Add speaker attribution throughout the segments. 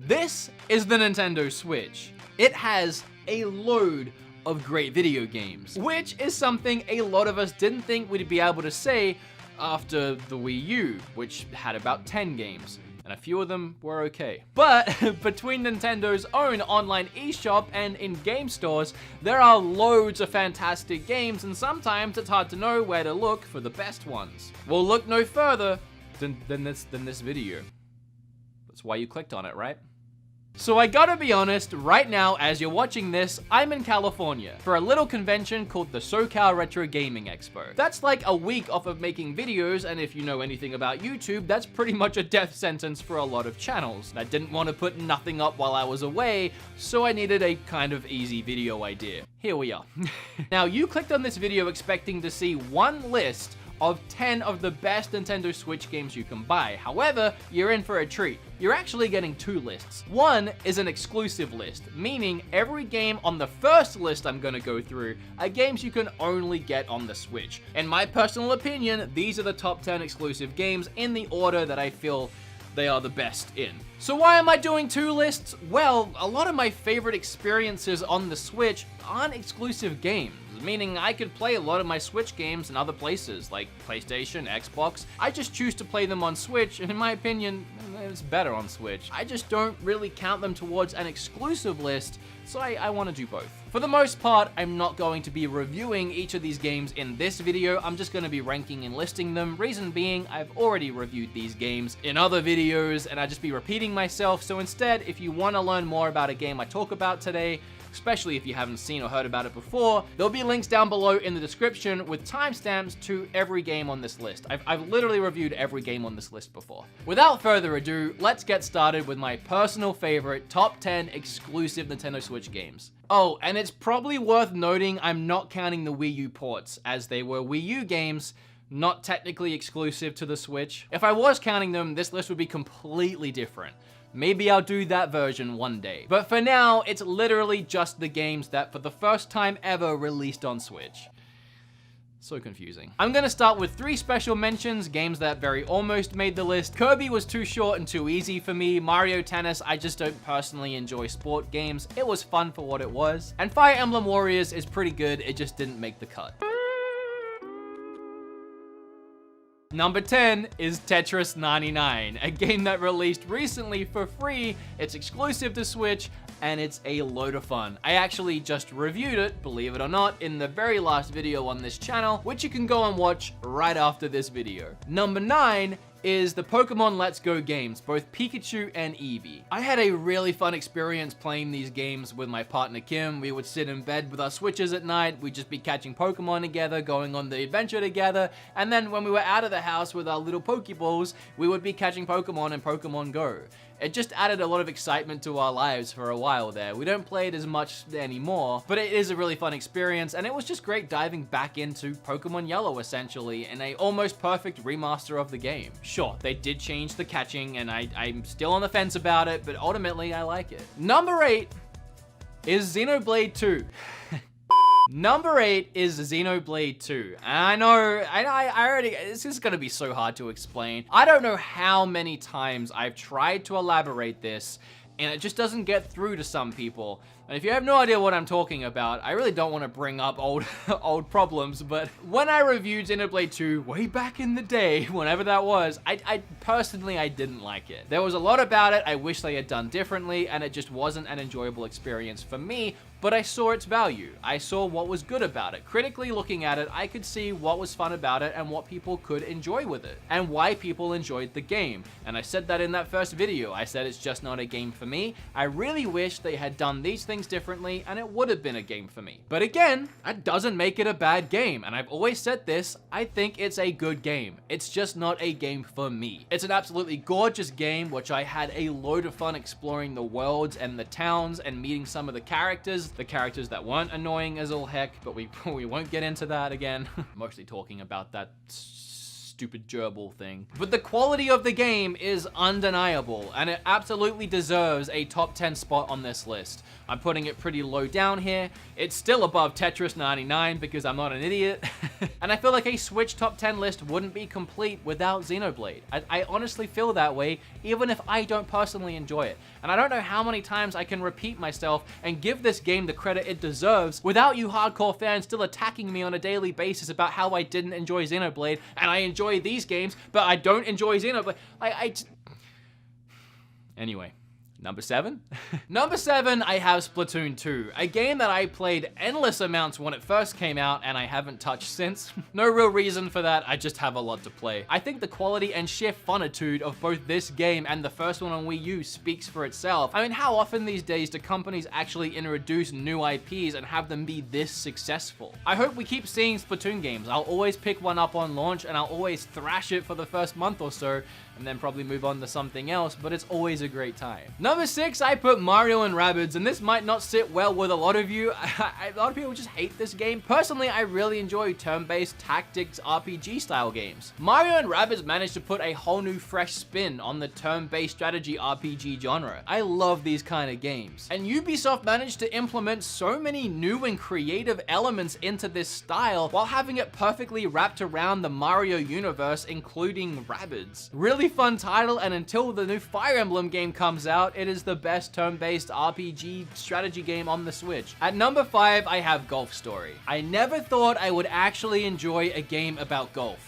Speaker 1: This is the Nintendo Switch. It has a load of great video games, which is something a lot of us didn't think we'd be able to say after the Wii U, which had about 10 games. And a few of them were okay. But between Nintendo's own online eShop and in-game stores, there are loads of fantastic games, and sometimes it's hard to know where to look for the best ones. Well, look no further than this video. That's why you clicked on it, right? So I gotta be honest, right now, as you're watching this, I'm in California for a little convention called the SoCal Retro Gaming Expo. That's like a week off of making videos, and if you know anything about YouTube, that's pretty much a death sentence for a lot of channels. I didn't want to put nothing up while I was away, so I needed a kind of easy video idea. Here we are. Now, you clicked on this video expecting to see one list of 10 of the best Nintendo Switch games you can buy. However, you're in for a treat. You're actually getting two lists. One is an exclusive list, meaning every game on the first list I'm gonna go through are games you can only get on the Switch. In my personal opinion, these are the top 10 exclusive games in the order that I feel they are the best in. So why am I doing two lists? Well, a lot of my favorite experiences on the Switch aren't exclusive games, meaning I could play a lot of my Switch games in other places, like PlayStation, Xbox. I just choose to play them on Switch, and in my opinion, it's better on Switch. I just don't really count them towards an exclusive list, so I want to do both. For the most part, I'm not going to be reviewing each of these games in this video. I'm just going to be ranking and listing them. Reason being, I've already reviewed these games in other videos, and I'd just be repeating myself. So instead, if you want to learn more about a game I talk about today, especially if you haven't seen or heard about it before, there'll be links down below in the description with timestamps to every game on this list. I've literally reviewed every game on this list before. Without further ado, let's get started with my personal favorite top 10 exclusive Nintendo Switch games. Oh, and it's probably worth noting I'm not counting the Wii U ports, as they were Wii U games, not technically exclusive to the Switch. If I was counting them, this list would be completely different. Maybe I'll do that version one day. But for now, it's literally just the games that for the first time ever released on Switch. So confusing. I'm gonna start with 3 special mentions, games that very almost made the list. Kirby was too short and too easy for me. Mario Tennis, I just don't personally enjoy sport games. It was fun for what it was. And Fire Emblem Warriors is pretty good, it just didn't make the cut. Number 10 is Tetris 99, a game that released recently for free. It's exclusive to Switch, and it's a load of fun. I actually just reviewed it, believe it or not, in the very last video on this channel, which you can go and watch right after this video. Number 9 is the Pokemon Let's Go games, both Pikachu and Eevee. I had a really fun experience playing these games with my partner Kim. We would sit in bed with our Switches at night, we'd just be catching Pokemon together, going on the adventure together, and then when we were out of the house with our little Pokeballs, we would be catching Pokemon in Pokemon Go. It just added a lot of excitement to our lives for a while there. We don't play it as much anymore, but it is a really fun experience, and it was just great diving back into Pokemon Yellow, essentially, in a almost perfect remaster of the game. Sure, they did change the catching, and I'm still on the fence about it, but ultimately, I like it. Number 8 is Xenoblade 2. Number 8 is Xenoblade 2. I know, I already, this is gonna be so hard to explain. I don't know how many times I've tried to elaborate this, and it just doesn't get through to some people. And if you have no idea what I'm talking about, I really don't want to bring up old problems, but when I reviewed Xenoblade 2 way back in the day, whenever that was, I personally didn't like it. There was a lot about it I wish they had done differently, and it just wasn't an enjoyable experience for me, but I saw its value. I saw what was good about it. Critically looking at it, I could see what was fun about it and what people could enjoy with it, and why people enjoyed the game. And I said that in that first video. I said it's just not a game for me. I really wish they had done these things differently, and it would have been a game for me. But again, that doesn't make it a bad game, and I've always said this, I think it's a good game. It's just not a game for me. It's an absolutely gorgeous game, which I had a load of fun exploring the worlds and the towns and meeting some of the characters that weren't annoying as all heck, but we won't get into that again. Mostly talking about that stupid gerbil thing. But the quality of the game is undeniable, and it absolutely deserves a top 10 spot on this list. I'm putting it pretty low down here. It's still above Tetris 99 because I'm not an idiot. And I feel like a Switch top 10 list wouldn't be complete without Xenoblade. I honestly feel that way, even if I don't personally enjoy it. And I don't know how many times I can repeat myself and give this game the credit it deserves without you hardcore fans still attacking me on a daily basis about how I didn't enjoy Xenoblade and I enjoy these games, but I don't enjoy Xenoblade. Anyway. Number 7? Number 7, I have Splatoon 2, a game that I played endless amounts when it first came out and I haven't touched since. No real reason for that, I just have a lot to play. I think the quality and sheer funitude of both this game and the first one on Wii U speaks for itself. I mean, how often these days do companies actually introduce new IPs and have them be this successful? I hope we keep seeing Splatoon games. I'll always pick one up on launch and I'll always thrash it for the first month or so, and then probably move on to something else, but it's always a great time. Number 6, I put Mario and Rabbids, and this might not sit well with a lot of you. A lot of people just hate this game. Personally, I really enjoy turn-based tactics RPG style games. Mario and Rabbids managed to put a whole new fresh spin on the turn-based strategy RPG genre. I love these kind of games. And Ubisoft managed to implement so many new and creative elements into this style while having it perfectly wrapped around the Mario universe, including Rabbids. Really fun title, and until the new Fire Emblem game comes out, it is the best turn-based RPG strategy game on the Switch. At number 5, I have Golf Story. I never thought I would actually enjoy a game about golf.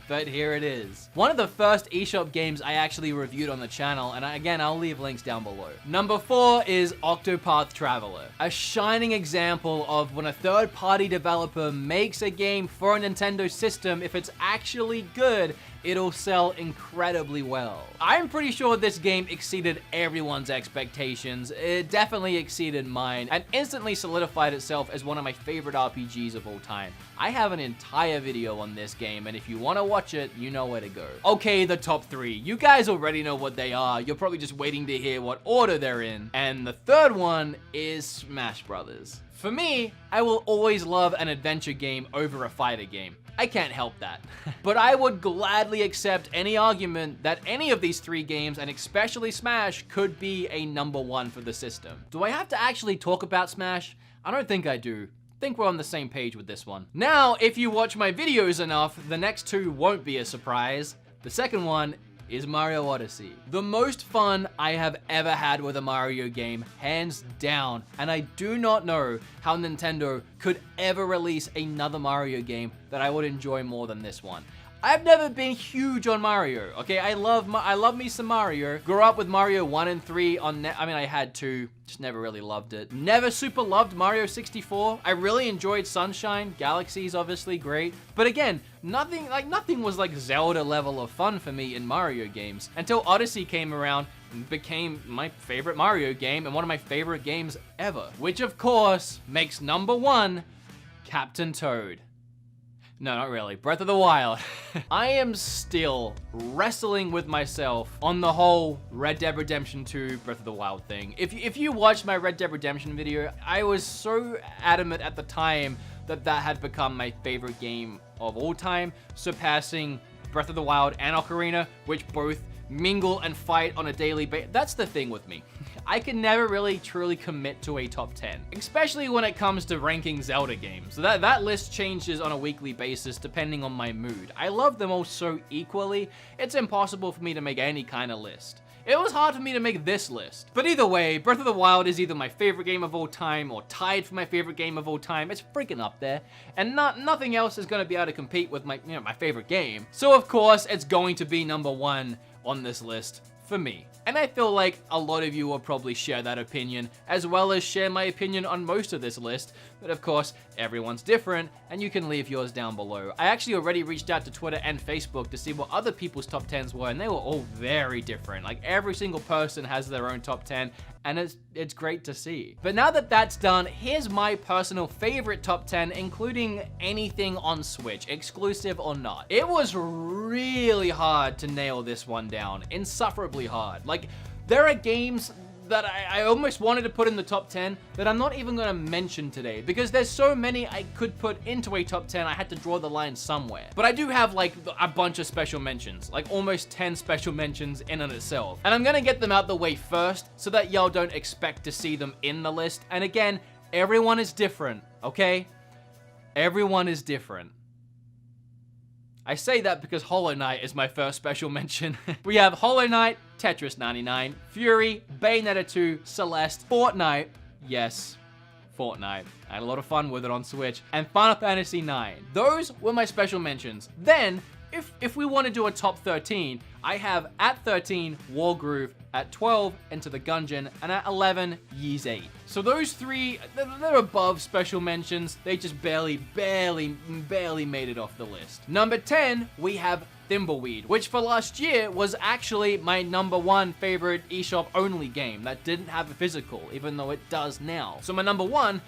Speaker 1: But here it is. One of the first eShop games I actually reviewed on the channel, and again, I'll leave links down below. Number 4 is Octopath Traveler, a shining example of when a third-party developer makes a game for a Nintendo system, if it's actually good, it'll sell incredibly well. I'm pretty sure this game exceeded everyone's expectations. It definitely exceeded mine, and instantly solidified itself as one of my favorite RPGs of all time. I have an entire video on this game, and if you want to watch it, you know where to go. Okay, the top 3. You guys already know what they are. You're probably just waiting to hear what order they're in. And the third one is Smash Brothers. For me, I will always love an adventure game over a fighter game. I can't help that. But I would gladly accept any argument that any of these 3 games, and especially Smash, could be a number 1 for the system. Do I have to actually talk about Smash? I don't think I do. I think we're on the same page with this one. Now, if you watch my videos enough, the next 2 won't be a surprise. The second one is Mario Odyssey. The most fun I have ever had with a Mario game, hands down, and I do not know how Nintendo could ever release another Mario game that I would enjoy more than this one. I've never been huge on Mario, okay? I love me some Mario. Grew up with Mario 1 and 3 on I had 2, just never really loved it. Never super loved Mario 64. I really enjoyed Sunshine. Galaxy's obviously great. But again, nothing was like Zelda level of fun for me in Mario games until Odyssey came around and became my favorite Mario game and one of my favorite games ever. Which of course makes number 1 Captain Toad. No, not really. Breath of the Wild. I am still wrestling with myself on the whole Red Dead Redemption 2 Breath of the Wild thing. If you watched my Red Dead Redemption video, I was so adamant at the time that that had become my favorite game of all time, surpassing Breath of the Wild and Ocarina, which both mingle and fight on a daily basis. That's the thing with me. I can never really truly commit to a top 10, especially when it comes to ranking Zelda games. That list changes on a weekly basis depending on my mood. I love them all so equally, it's impossible for me to make any kind of list. It was hard for me to make this list. But either way, Breath of the Wild is either my favorite game of all time or tied for my favorite game of all time. It's freaking up there. And nothing else is going to be able to compete with my favorite game. So of course, it's going to be number 1 on this list for me. And I feel like a lot of you will probably share that opinion, as well as share my opinion on most of this list. But of course, everyone's different, and you can leave yours down below. I actually already reached out to Twitter and Facebook to see what other people's top 10s were, and they were all very different. Like, every single person has their own top 10, and it's great to see. But now that that's done, here's my personal favorite top 10, including anything on Switch, exclusive or not. It was really hard to nail this one down, insufferably hard. Like, there are games that I almost wanted to put in the top 10 that I'm not even going to mention today because there's so many I could put into a top 10. I had to draw the line somewhere. But I do have like a bunch of special mentions, like almost 10 special mentions in and itself. And I'm going to get them out the way first so that y'all don't expect to see them in the list. And again, everyone is different, okay? Everyone is different. I say that because Hollow Knight is my first special mention. We have Hollow Knight, Tetris 99, Fury, Bayonetta 2, Celeste, Fortnite, yes, Fortnite. I had a lot of fun with it on Switch, and Final Fantasy 9. Those were my special mentions. Then, if we want to do a top 13, I have at 13, Wargroove, at 12, Enter the Gungeon, and at 11, Ys 8. So those three, they're above special mentions. They just barely made it off the list. Number 10, we have Thimbleweed, which for last year was actually my #1 favorite eShop only game that didn't have a physical, even though it does now. So my #1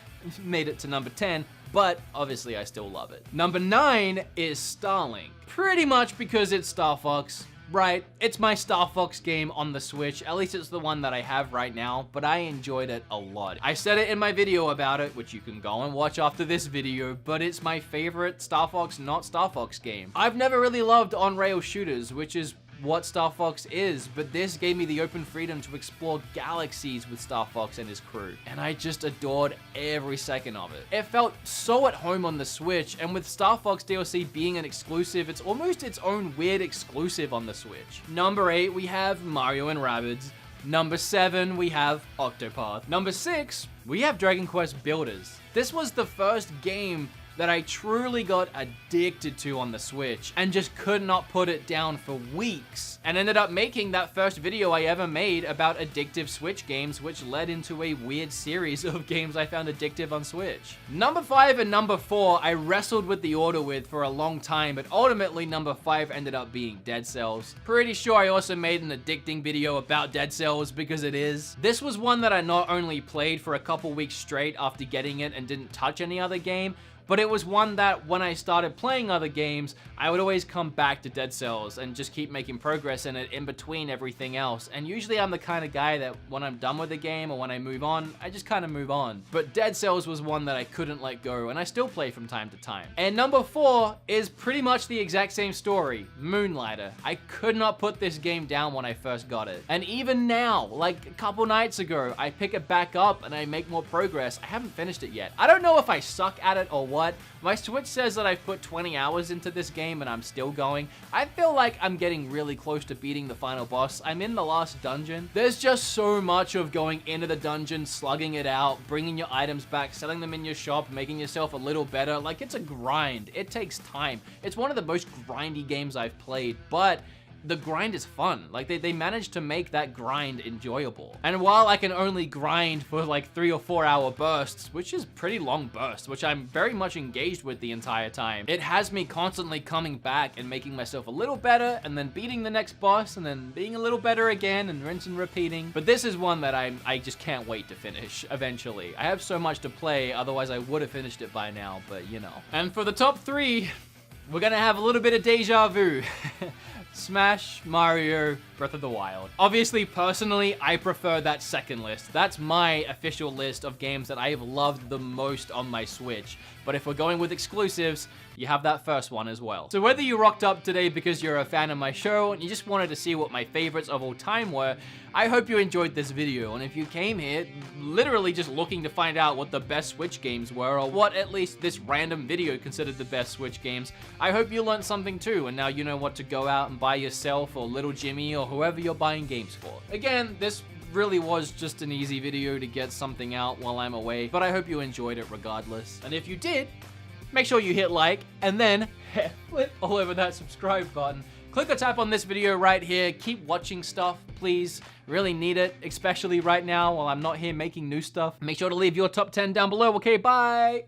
Speaker 1: made it to number 10, but obviously I still love it. Number 9 is Starlink. Pretty much because it's Star Fox. Right, it's my Star Fox game on the Switch, at least it's the one that I have right now, but I enjoyed it a lot. I said it in my video about it, which you can go and watch after this video, but it's my favorite Star Fox, not Star Fox game. I've never really loved on-rail shooters, which is what Star Fox is, but this gave me the open freedom to explore galaxies with Star Fox and his crew, and I just adored every second of it. It felt so at home on the Switch, and with Star Fox DLC being an exclusive, it's almost its own weird exclusive on the Switch. Number 8, we have Mario and Rabbids. Number 7, we have Octopath. Number 6, we have Dragon Quest Builders. This was the first game that I truly got addicted to on the Switch and just could not put it down for weeks, and ended up making that first video I ever made about addictive Switch games, which led into a weird series of games I found addictive on Switch. Number 5 and number 4 I wrestled with the order with for a long time, but ultimately number 5 ended up being Dead Cells. Pretty sure I also made an addicting video about Dead Cells because it is. This was one that I not only played for a couple weeks straight after getting it and didn't touch any other game, but it was one that when I started playing other games, I would always come back to Dead Cells and just keep making progress in it in between everything else. And usually I'm the kind of guy that when I'm done with the game or when I move on, I just kind of move on. But Dead Cells was one that I couldn't let go, and I still play from time to time. And number 4 is pretty much the exact same story, Moonlighter. I could not put this game down when I first got it. And even now, like a couple nights ago, I pick it back up and I make more progress. I haven't finished it yet. I don't know if I suck at it or what. My Switch says that I've put 20 hours into this game and I'm still going. I feel like I'm getting really close to beating the final boss. I'm in the last dungeon. There's just so much of going into the dungeon, slugging it out, bringing your items back, selling them in your shop, making yourself a little better. Like, it's a grind. It takes time. It's one of the most grindy games I've played, but the grind is fun. Like, they managed to make that grind enjoyable. And while I can only grind for like 3 or 4 hour bursts, which is pretty long bursts, which I'm very much engaged with the entire time, it has me constantly coming back and making myself a little better, and then beating the next boss, and then being a little better again, and rinse and repeating. But this is one that I just can't wait to finish eventually. I have so much to play, otherwise I would have finished it by now, but you know. And for the top 3, we're gonna have a little bit of deja vu. Smash, Mario, Breath of the Wild. Obviously, personally, I prefer that second list. That's my official list of games that I have loved the most on my Switch. But if we're going with exclusives, you have that first one as well. So whether you rocked up today because you're a fan of my show and you just wanted to see what my favorites of all time were, I hope you enjoyed this video. And if you came here literally just looking to find out what the best Switch games were, or what at least this random video considered the best Switch games, I hope you learned something too, and now you know what to go out and buy yourself or little Jimmy or whoever you're buying games for. Again, this really was just an easy video to get something out while I'm away, but I hope you enjoyed it regardless. And if you did, make sure you hit like, and then flip all over that subscribe button. Click or tap on this video right here. Keep watching stuff, please. Really need it, especially right now while I'm not here making new stuff. Make sure to leave your top 10 down below. Okay, bye!